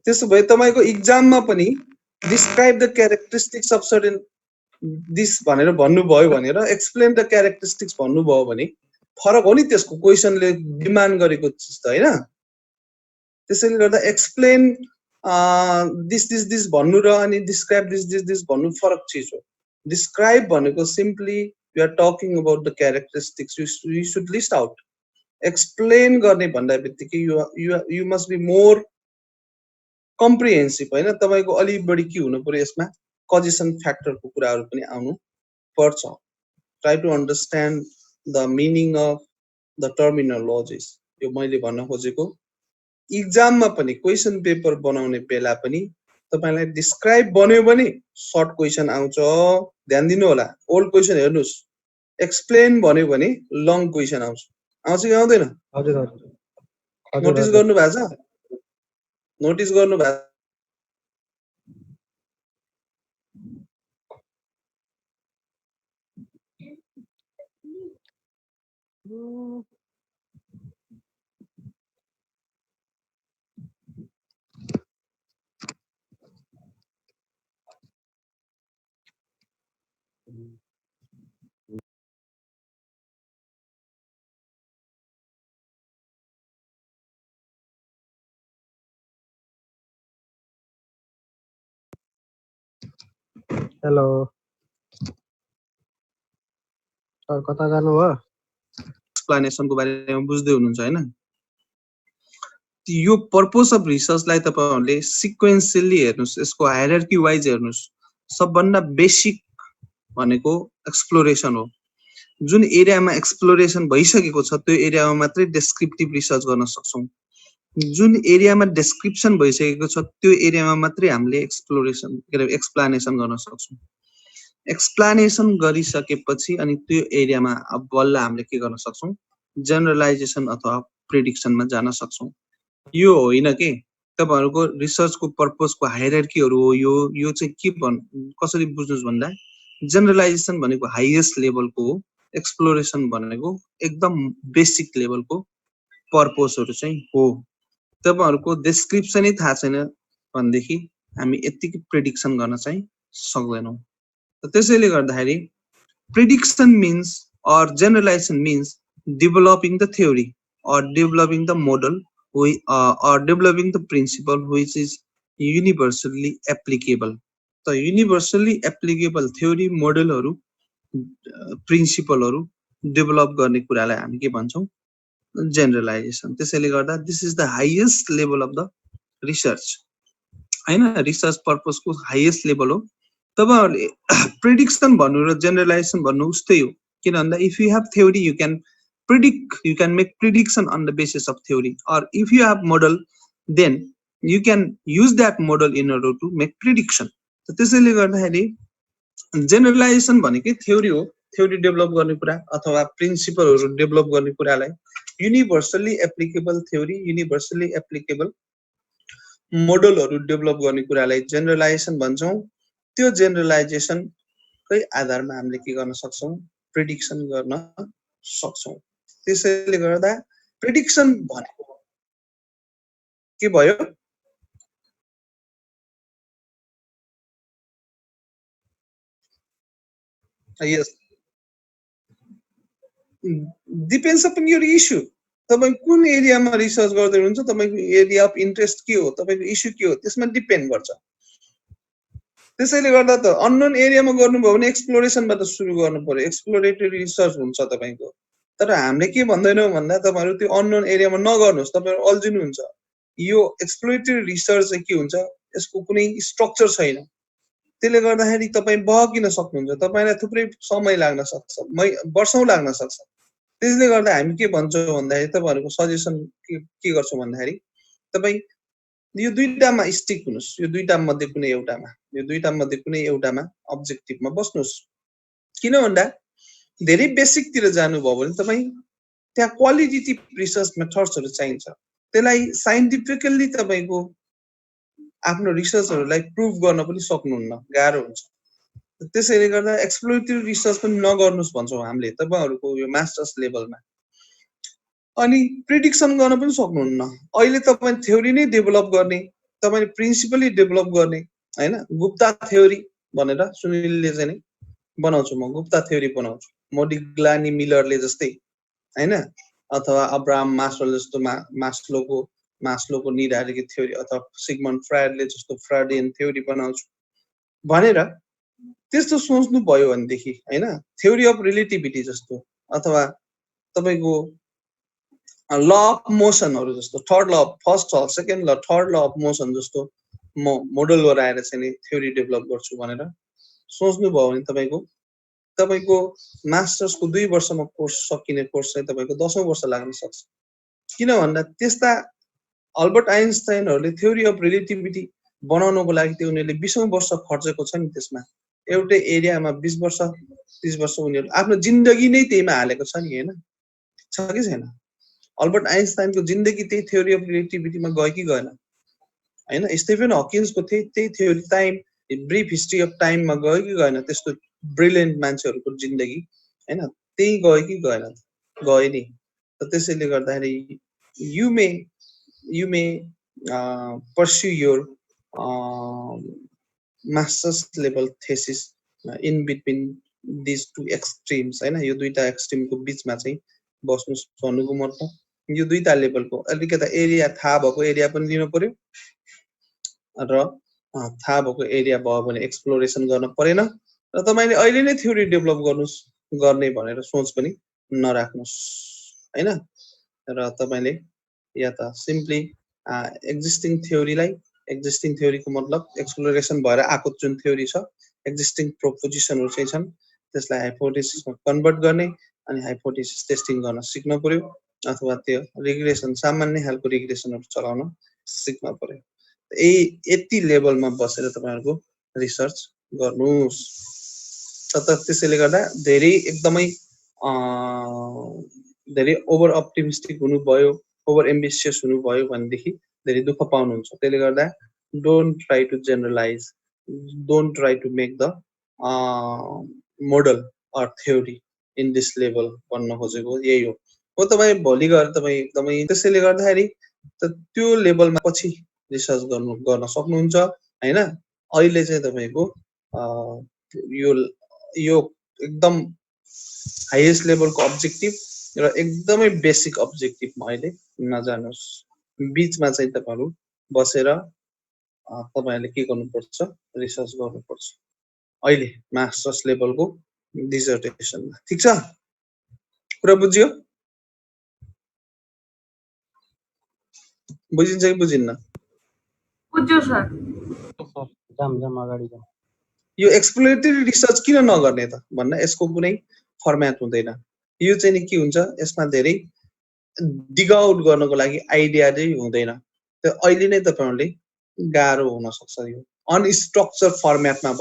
त्यसो भए तपाईको एक्जाममा पनि describe the characteristics of certain this भनेर भन्नुभयो भनेर एक्सप्लेन द क्यारेक्टरिस्टिक्स भन्नुभयो भने फरक हो नि त्यसको, क्वेशनले डिमान्ड गरेको चिज त हैन. त्यसैले गर्दा एक्सप्लेन दिस भन्नु र अनि डिस्क्राइब दिस भन्नु फरक चिज हो. डिस्क्राइब भनेको simply you are talking about the characteristics, you should list out. Explain गर्ने भन्दा बित्तिकै you must be more comprehensive हैन. तपाईको अलि बढी के हुनु पर्यो यसमा, कजेसन फ्याक्टरको कुराहरु पनि आउनु पर्छ. Try to understand the meaning of the terminologies. यो मैले भन्न खोजेको एक्जाममा पनि क्वेशन पेपर बनाउने बेला पनि तपाईलाई डिस्क्राइब बन्यो भने सर्ट क्वेशन आउँछ, ध्यान दिनु होला. ओल्ड क्वेशन हेर्नुस्, एक्सप्लेन भन्यो भने लङ क्वेशन आउँछ कि आउँदैन? हजुर हजुर नोटिस गर्नु भएको छ? नोटिस गर्नु भएको? हेलो सर, कता जानुभयो? एक्सप्लेनेसनको बारेमा बुझ्दै हुनुहुन्छ हैन? यो पर्पस अफ रिसर्चलाई तपाईहरुले सिक्वेन्शियली हेर्नुस्, यसको हायरार्की वाइज हेर्नुस्। सबभन्दा बेसिक भनेको एक्सप्लोरेसन हो। जुन एरियामा एक्सप्लोरेसन भइसकेको छ त्यो एरियामा मात्रै डेस्क्रिप्टिभ रिसर्च गर्न सक्छौं। जुन एरियामा डेस्क्रिप्सन भइसकेको छ त्यो एरियामा मात्रै हामीले एक्सप्लोरेसन एक्सप्लानेसन गर्न सक्छौं। एक्सप्लानेसन गरिसकेपछि अनि त्यो एरियामा अब बल्ल हामीले के गर्न सक्छौं, जनरलाइजेसन अथवा प्रेडिक्सनमा जान सक्छौं। यो होइन के तपाईहरुको रिसर्चको पर्पसको हायरार्कीहरु हो। यो चाहिँ के कसरी बुझ्नुस् भन्दा जनरलाइजेसन भनेको हाईएस्ट लेभलको हो, एक्सप्लोरेसन भनेको एकदम बेसिक लेभलको पर्पसहरु चाहिँ हो। तपाईहरुको डिस्क्रिप्सनै थाहा छैन भनेदेखि हामी यतिकै प्रेडिक्सन गर्न चाहिँ सक्दैनौं। त्यसैले गर्दाखेरि prediction means or generalization means developing the theory or developing the model or developing the principle which is universally applicable. So universally applicable theory मोडलहरु प्रिन्सिपलहरु डेभलप गर्ने कुरालाई हामी के भन्छौं, जनरलाइजेसन। त्यसैले गर्दा this is the highest level of the research हैन, रिसर्च पर्पसको हाईएस्ट लेभल हो। तपाईहरुले प्रेडिक्सन भन्नु र जनरलाइजेसन भन्नु उस्तै हो। किन भन्दा if you have theory you can predict, you can make prediction on the basis of theory, or if you have model then you can use that model in order to make prediction. त्यसैले गर्दाखेरि जनरलाइजेसन भनेकै theory हो। Theory develop गर्ने कुरा अथवा प्रिन्सिपलहरु develop गर्ने कुरालाई universally applicable theory, universally applicable मोडलहरु डेभलप गर्ने कुरालाई जनरलाइजेसन भन्छौं। त्यो जनरलाइजेसनकै आधारमा हामीले के गर्न सक्छौं, प्रेडिक्सन गर्न सक्छौं। त्यसैले गर्दा प्रेडिक्सन भनेको के भयो, यस डिपेन्ड्स अपन योर इश्यू। तपाई कुन एरियामा रिसर्च गर्दै हुनुहुन्छ, तपाईको एरिया अफ इन्ट्रेस्ट के हो, तपाईको इश्यू के हो, त्यसमा डिपेन्ड गर्छ। त्यसैले गर्दा त अननोन एरियामा गर्नुभयो भने एक्सप्लोरेसनबाट सुरु गर्नु पर्यो, एक्सप्लोरेटरी रिसर्च हुन्छ तपाईको। तर हामीले के भन्दैनौं भन्दा तपाईहरु त्यो अननोन एरियामा नगर्नुस्, तपाईहरु अल्झिनु हुन्छ। यो एक्सप्लोरेटरी रिसर्च चाहिँ के हुन्छ, यसको कुनै स्ट्रक्चर छैन। त्यसले गर्दाखेरि तपाई बहकिन सक्नुहुन्छ, तपाईलाई थुप्रै समय लाग्न सक्छ, वर्षौं लाग्न सक्छ। त्यसले गर्दा हामी के भन्छौं भन्दाखेरि तपाईहरुको सजेसन के गर्छौं भन्दाखेरि तपाई यो दुईटामा स्टिक हुनुस्, यो दुईटा मध्ये कुनै एउटामा, यो दुईटा मध्ये कुनै एउटामा अब्जेक्टिभमा बस्नुस्। किन भन्दा धेरै बेसिक तिर जानुभयो भने तपाई त्यहाँ क्वालिटेटिभ रिसर्च मेथड्सहरु चाहिन्छ। त्यसलाई साइन्टिफिकली तपाईको आफ्नो रिसर्चहरुलाई प्रुभ गर्न पनि सक्नुहुन्न, गाह्रो हुन्छ। त्यसैले गर्दा एक्सप्लोरेटरी रिसर्च पनि नगर्नुस् भन्छौं हामीले तपाईहरुको यो मास्टर्स लेभलमा। अनि प्रेडिक्सन गर्न पनि सक्नुहुन्न। अहिले तपाई थ्योरी नै डेभलप गर्ने, तपाईले प्रिन्सिपली डेभलप गर्ने हैन, गुप्ता थ्योरी भनेर सुनिलले चाहिँ नि बनाउँछु, म गुप्ता थ्योरी बनाउँछु, मोडिग्लानी मिलरले जस्तै हैन, अथवा अब्राहम मास्लो जस्तो मास्लोको नीड हायरार्की थ्योरी, अथवा सिगमन्ड फ्रायडले जस्तो फ्रायडियन थ्योरी बनाउँछु भनेर त्यस्तो सोच्नु भयो भनेदेखि हैन, थ्योरी अफ रिलेटिभिटी जस्तो अथवा तपाईको ल अफ मोसनहरु जस्तो, थर्ड ल, फर्स्ट ल, सेकेन्ड ल, थर्ड ल अफ मोसन जस्तो म मोडल बनाएर चाहिँ थ्योरी डेभलप गर्छु भनेर सोच्नु भयो भने तपाईको मास्टर्सको 2 वर्षमा कोर्स सकिने कोर्स चाहिँ तपाईको 10औं वर्ष लाग्न सक्छ। किन भन्दा त्यस्ता अल्बर्ट आइन्स्टाइनहरुले थ्योरी अफ रिलेटिभिटी बनाउनको लागि त्यो उनीहरुले 20औं वर्ष खर्चेको छ नि। त्यसमा एउटै एरियामा 20 वर्ष 30 वर्ष उनीहरु आफ्नो जिन्दगी नै त्यहीमा हालेको छ नि, हैन, छ कि छैन? अल्बर्ट आइन्स्टाइनको जिन्दगी त्यही थ्योरी अफ रिलेटिभिटीमा गयो कि गएन हैन? स्टिफन हकिन्सको त्यही theory time brief history of टाइममा गयो कि गएन? त्यस्तो ब्रिलियन्ट मान्छेहरुको जिन्दगी हैन, त्यही गयो कि गएन? गयो नि। त्यसैले गर्दाखेरि you may pursue your master's level thesis in between these two extremes हैन। यो दुईटा एक्सट्रिमको बीचमा चाहिँ बस्नु भन्नुको मतलब यो दुईटा लेभलको अलिकता एरिया थाहा भएको एरिया पनि लिनु पर्यो र थाहा भएको एरिया भयो भने एक्सप्लोरेसन गर्न परेन र तपाईले अहिले नै थ्योरी डेभलप गर्ने भनेर सोच पनि नराख्नुस् हैन। र तपाईले या त सिम्पली एक्जिस्टिङ थ्योरीको मतलब एक्सप्लोरेसन भएर आएको जुन थ्योरी छ एक्जिस्टिङ प्रोपोजिसनहरु चाहिँ छन् त्यसलाई हाइपोथेसिसमा कन्भर्ट गर्ने अनि हाइपोथेसिस टेस्टिङ गर्न सिक्न पर्यो अथवा त्यो रिग्रेसन सामान्य खालको रिग्रेसनहरु चलाउन सिक्न पर्यो यति लेभलमा बसेर तपाईहरुको रिसर्च गर्नुस् त्यसैले गर्दा धेरै एकदमै धेरै ओभर अप्टिमिस्टिक हुनु भयो ओभर एम्बिशियस हुनु भयो भनेदेखि धेरै दुःख पाउनुहुन्छ त्यसले गर्दा don't try to generalise don't try to make the model or theory in this level भन्न खोजेको यही हो तपाई भोलि गएर तपाई एकदमै त्यसैले गर्दाखेरि त्यो लेभलमा पछि रिसर्च गर्न सक्नुहुन्छ हैन अहिले चाहिँ तपाईको यो एकदम हाईएस्ट लेभलको अब्जेक्टिभ र एकदमै बेसिक अब्जेक्टिभमा अहिले नजानुस् बीचमा चाहिँ तपाईहरु बसेर तपाईहरुले के गर्नुपर्छ रिसर्च गर्नुपर्छ अहिले मास्टर्स लेभलको डिसर्टेसनमा ठीक छ कुरा बुझ्यो बुझिन्छ कि बुझिन्न बुझ्यो सर जाम अगाडि जाम यो एक्सप्लोरेटरी रिसर्च किन नगर्ने त भन्न यसको कुनै फर्म्याट हुँदैन यो चाहिँ नि के हुन्छ यसमा धेरै डिग आउट गर्नको लागि आइडिया चाहिँ हुँदैन त्यो अहिले नै तपाईहरुले गाह्रो हुन सक्छ यो अनस्ट्रक्चर फर्म्याटमा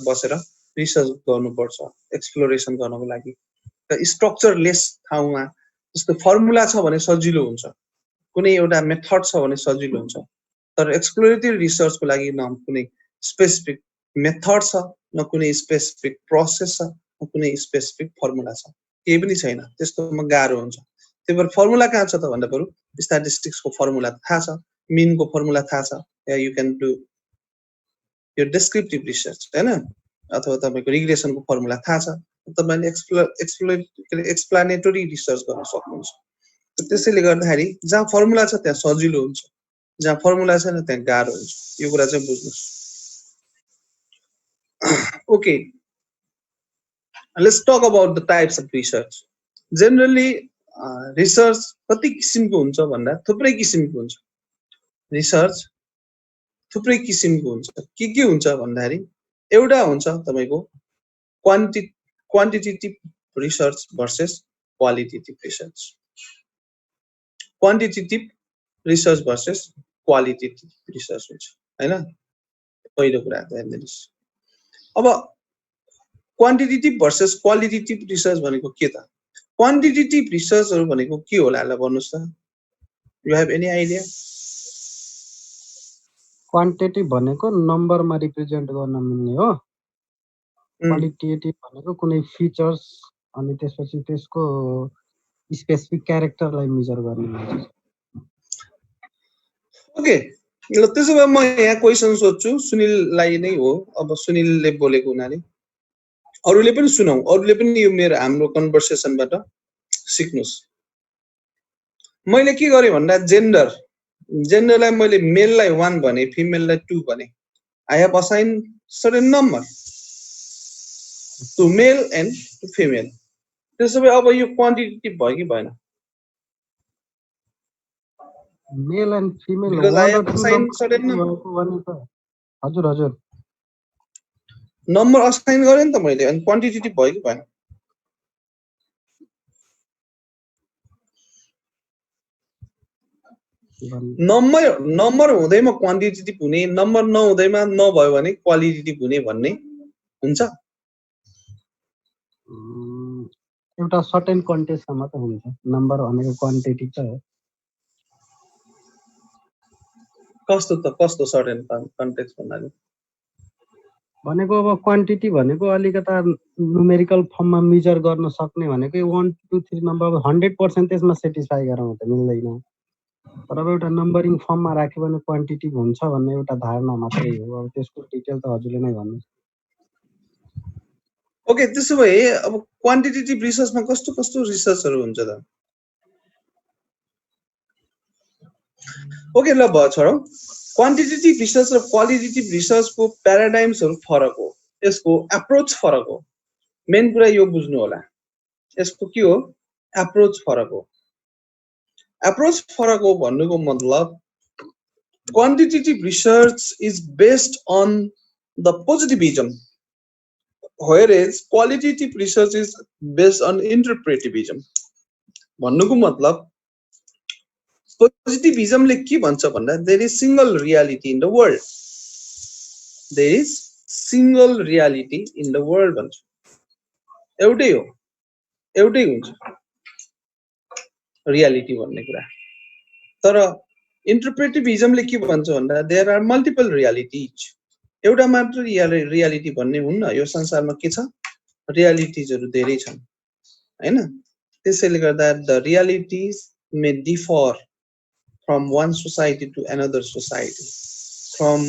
बसेर रिसर्च गर्नुपर्छ एक्सप्लोरेसन गर्नको लागि त स्ट्रक्चरलेस ठाउँमा जस्तो फर्मुला छ भने सजिलो हुन्छ कुनै एउटा मेथड छ भने सजिलो हुन्छ तर एक्सप्लोरेटरी रिसर्चको लागि न कुनै स्पेसिफिक मेथड छ न कुनै स्पेसिफिक प्रोसेस छ न कुनै स्पेसिफिक फर्मुला छ केही पनि छैन त्यस्तोमा गाह्रो हुन्छ त्यही भएर फर्मुला कहाँ छ त भन्दा बरु स्ट्याटिस्टिक्सको फर्मुला थाहा छ मीनको फर्मुला थाहा छ या यु क्यान डु यो डिस्क्रिप्टिभ रिसर्च हैन अथवा तपाईको रिग्रेसनको फर्मुला थाहा छ तपाईले एक्सप्लानेटरी रिसर्च गर्न सक्नुहुन्छ त्यसैले गर्दाखेरि जहाँ फर्मुला छ त्यहाँ सजिलो हुन्छ जहाँ फर्मुला छैन त्यहाँ गाह्रो हुन्छ यो कुरा चाहिँ बुझ्नुस् okay let's talk about the types of research generally research कति किसिमको हुन्छ भन्दा थुप्रै किसिमको हुन्छ रिसर्च थुप्रै किसिमको हुन्छ के हुन्छ भन्दाखेरि एउटा हुन्छ तपाईको quantitative research versus qualitative research quantitative research versus qualitative research हुन्छ हैन पहिलो कुरा त हेर्नुस् अब क्वान्टिटेटिभ भर्सेस क्वालिटेटिभ रिसर्च भनेको के त क्वान्टिटेटिभ रिसर्चहरु भनेको के होला ल भन्नुस् त you have any idea quantitative भनेको नम्बरमा रिप्रेजेन्ट गर्न मिल्ने हो क्वालिटेटिभ भनेको कुनै फिचर्स अनि त्यसपछि त्यसको स्पेसिफिक क्यारेक्टरलाई मेजर गर्ने हुन्छ ओके ल त्यसो भए म यहाँ क्वेशन सोध्छु सुनिललाई नै हो अब सुनिलले बोलेको हुनाले अरूले पनि सुनौ अरूले पनि यो मेरो हाम्रो कन्भर्सेसनबाट सिक्नुस् मैले के गरे भन्दा जेन्डरलाई मैले मेललाई 1 भने फिमेललाई 2 भने I have assign certain number to male and to female त्यसो भए अब यो क्वान्टिटेटिभ भयो कि भएन male and female Because I have assigned certain हजुर नम्बर असाइन गरे नि त मैले अनि क्वान्टिटेटिभ भयो कि भएन नम्बर हुँदैमा क्वान्टिटेटिभ हुने नम्बर नहुँदैमा नभयो भने क्वालिटेटिभ हुने भन्ने हुन्छ एउटा सर्टेन कन्टेक्स्टमा मात्र हुन्छ नम्बर भनेको क्वान्टिटी त हो कस्तो सर्टेन कन्टेक्स्ट भन्नाले भनेको अब क्वान्टिटी भनेको अलिकता न्युमेरिकल फर्ममा मेजर गर्न सक्ने भनेको 1 2 3 नम्बर 100% त्यसमा सेटिस्फाई गर्न त मिल्दैन तर अब एउटा नम्बरिङ फर्ममा राख्यो भने क्वान्टिटी हुन्छ भन्ने एउटा धारणा मात्रै हो अब त्यसको डिटेल त हजुरले नै भन्नु ओके त्यसो भए अब क्वान्टिटेटिभ रिसर्चमा कस्तो रिसर्चहरु हुन्छ त ओके ल भयो छोडौ क्वान्टिटेटिभ रिसर्च र क्वालिटेटिभ रिसर्चको प्याराडाइम्सहरु फरक हो यसको एप्रोच फरक हो मेन कुरा यो बुझ्नु होला यसको के हो एप्रोच फरक हो भन्नुको मतलब quantitative research is based on the positivism, whereas qualitative research is based on interpretivism. भन्नुको मतलब positivism ले के भन्छ भन्दा there is single reality in the world. There is single reality in the world भन्छ. एउटै हो, एउटै हुन्छ reality भन्ने कुरा. तर interpretivism ले के भन्छ भन्दा there are multiple realities. एउटा मात्र reality भन्ने हुन्न. यो संसारमा के छ? Realities-हरु धेरै छन्. हैन? त्यसैले गर्दा the realities may differ from one society to another society, from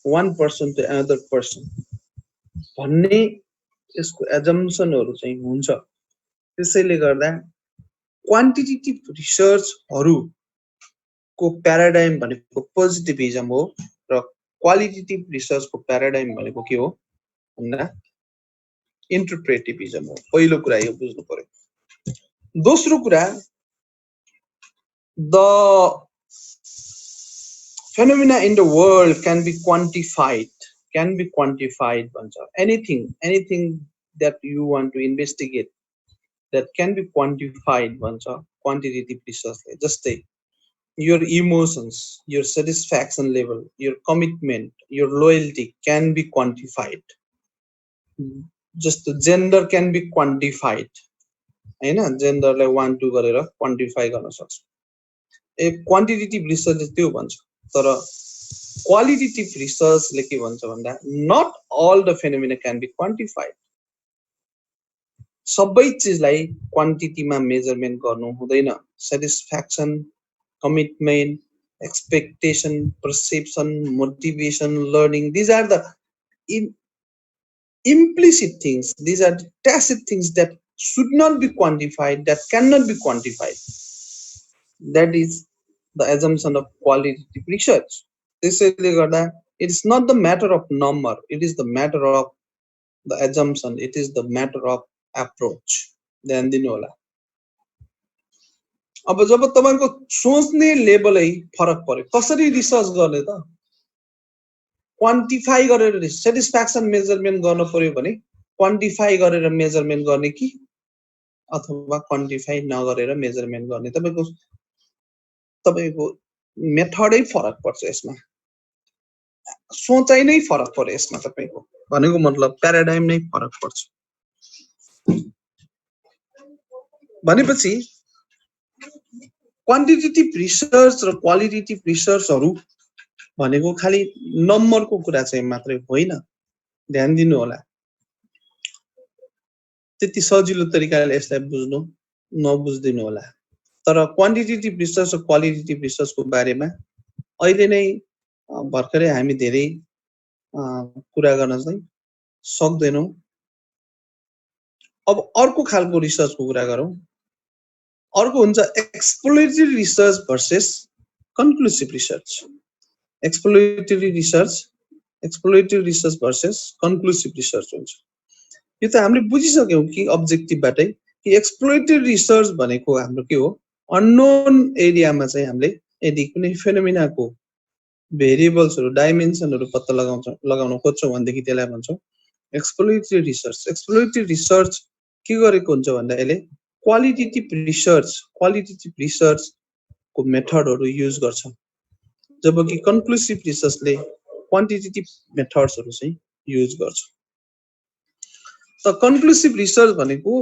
one person to another person. भन्ने यसको assumption-हरु चाहिँ हुन्छ. त्यसैले गर्दा quantitative research-हरु को paradigm भनेको positivism हो र qualitative research को paradigm भनेको के हो भन्दा interpretivism हो. पहिलो कुरा यो बुझ्नु पर्यो. दोस्रो कुरा the phenomena in the world can be quantified भन्छ. anything that you want to investigate that can be quantified भन्छ quantitative research ले. जस्तै your emotions, your satisfaction level, your commitment, your loyalty can be quantified. Just gender can be quantified. हैन? gender लाई 1 2 गरेर quantify गर्न सक्छ. ए quantitative research त्यो भन्छ. तर qualitative research ले के भन्छ भन्दा not all the phenomena can be quantified. सबै चीजलाई quantity मा measurement गर्नु हुँदैन. satisfaction, commitment, expectation, perception, motivation, learning, these are the implicit things, these are the tacit things that should not be quantified, that cannot be quantified. That is the assumption of qualitative research. त्यसैले गर्दा it is not the matter of number, it is the matter of the assumption, it is the matter of approach. ध्यान दिनु होला. अब जब तपाईको सोच्ने लेभलै फरक पर्यो, कसरी रिसर्च गर्ने त? क्वान्टिफाई गरेर सेटिस्फ्याक्सन मेजरमेन्ट गर्न पर्यो भने क्वान्टिफाई गरेर मेजरमेन्ट गर्ने कि अथवा क्वान्टिफाई नगरेर मेजरमेन्ट गर्ने? तपाईको मेथडै फरक पर्छ यसमा, सोचाइ नै फरक पर्यो यसमा. तपाईको भनेको मतलब प्याराडाइम नै फरक पर्छ. भनेपछि क्वान्टिटेटिभ रिसर्च र क्वालिटेटिभ रिसर्चहरु भनेको खाली नम्बरको कुरा चाहिँ मात्रै होइन. ध्यान दिनु होला. त्यति सजिलो तरिकाले यसलाई बुझ्नु नबुझ्दिनु होला. तर क्वान्टिटेटिभ रिसर्च र क्वालिटेटिभ रिसर्चको बारेमा अहिले नै भर्खरै हामी धेरै कुरा गर्न चाहिँ सक्दैनौं. अब अर्को खालको रिसर्चको कुरा गरौं. अर्को हुन्छ exploratory research versus conclusive research. Exploratory research versus conclusive research हुन्छ. यो त हामीले बुझिसक्यौं कि अब्जेक्टिभबाटै कि एक्सप्लोरेटरी रिसर्च भनेको हाम्रो के हो? अननोन एरियामा चाहिँ हामीले यदि कुनै फेनोमेनाको भेरिएबल्सहरु, डाइमेन्सनहरु पत्ता लगाउन खोज्छौं भनेदेखि त्यसलाई भन्छौं एक्सप्लोरेटरी रिसर्च. एक्सप्लोरेटरी रिसर्च के गरेको हुन्छ भन्दा यसले क्वालिटेटिभ रिसर्च को मेथडहरु युज गर्छ, जबकि कन्क्लुसिभ रिसर्चले क्वान्टिटेटिभ मेथड्सहरु चाहिँ युज गर्छ. त कन्क्लुसिभ रिसर्च भनेको